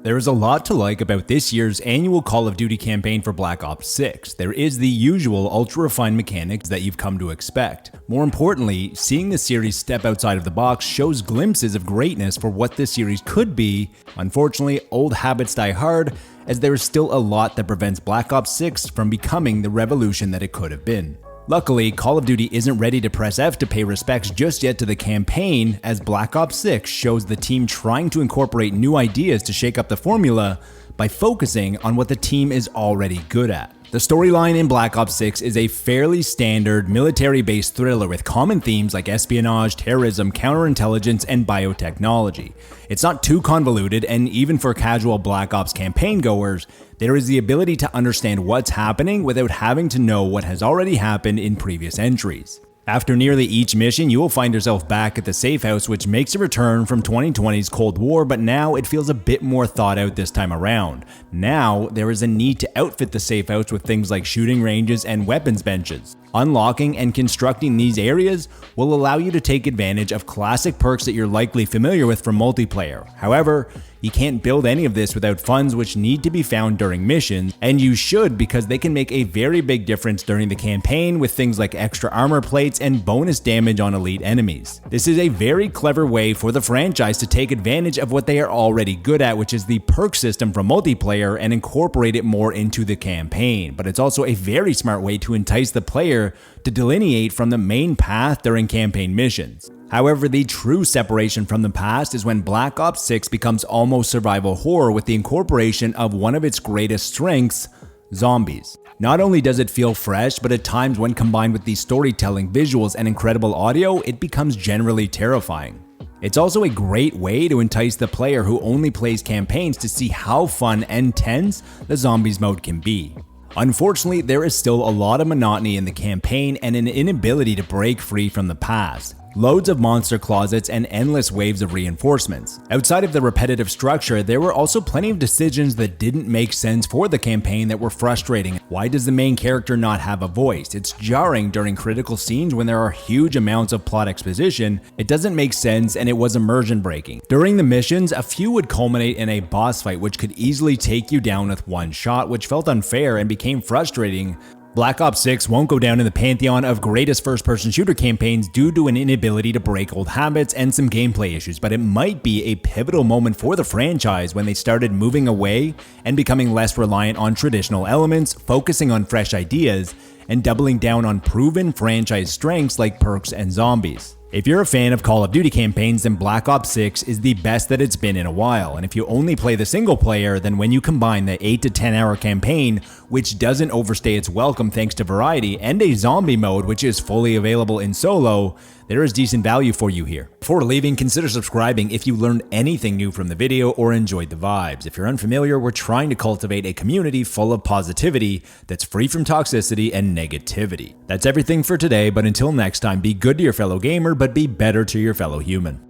There is a lot to like about this year's annual Call of Duty campaign for Black Ops 6. There is the usual ultra-refined mechanics that you've come to expect. More importantly, seeing the series step outside of the box shows glimpses of greatness for what this series could be. Unfortunately, old habits die hard, as there is still a lot that prevents Black Ops 6 from becoming the revolution that it could have been. Luckily, Call of Duty isn't ready to press F to pay respects just yet to the campaign, as Black Ops 6 shows the team trying to incorporate new ideas to shake up the formula by focusing on what the team is already good at. The storyline in Black Ops 6 is a fairly standard military-based thriller with common themes like espionage, terrorism, counterintelligence, and biotechnology. It's not too convoluted, and even for casual Black Ops campaign goers, there is the ability to understand what's happening without having to know what has already happened in previous entries. After nearly each mission, you will find yourself back at the safe house, which makes a return from 2020's Cold War, but now it feels a bit more thought out this time around. Now, there is a need to outfit the safe house with things like shooting ranges and weapons benches. Unlocking and constructing these areas will allow you to take advantage of classic perks that you're likely familiar with from multiplayer. However, you can't build any of this without funds, which need to be found during missions, and you should, because they can make a very big difference during the campaign with things like extra armor plates and bonus damage on elite enemies. This is a very clever way for the franchise to take advantage of what they are already good at, which is the perk system from multiplayer, and incorporate it more into the campaign. But it's also a very smart way to entice the player to delineate from the main path during campaign missions. However, the true separation from the past is when Black Ops 6 becomes almost survival horror with the incorporation of one of its greatest strengths, zombies. Not only does it feel fresh, but at times when combined with the storytelling, visuals, and incredible audio, it becomes generally terrifying. It's also a great way to entice the player who only plays campaigns to see how fun and tense the zombies mode can be. Unfortunately, there is still a lot of monotony in the campaign and an inability to break free from the past. Loads of monster closets and endless waves of reinforcements. Outside of the repetitive structure, there were also plenty of decisions that didn't make sense for the campaign that were frustrating. Why does the main character not have a voice? It's jarring during critical scenes when there are huge amounts of plot exposition. It doesn't make sense, and it was immersion breaking. During the missions, a few would culminate in a boss fight which could easily take you down with one shot, which felt unfair and became frustrating. Black Ops 6 won't go down in the pantheon of greatest first-person shooter campaigns due to an inability to break old habits and some gameplay issues, but it might be a pivotal moment for the franchise when they started moving away and becoming less reliant on traditional elements, focusing on fresh ideas, and doubling down on proven franchise strengths like perks and zombies. If you're a fan of Call of Duty campaigns, then Black Ops 6 is the best that it's been in a while, and if you only play the single player, then when you combine the 8 to 10 hour campaign, which doesn't overstay its welcome thanks to variety, and a zombie mode which is fully available in solo, there is decent value for you here. Before leaving, consider subscribing if you learned anything new from the video or enjoyed the vibes. If you're unfamiliar, we're trying to cultivate a community full of positivity that's free from toxicity and negativity. That's everything for today, but until next time, be good to your fellow gamer, but be better to your fellow human.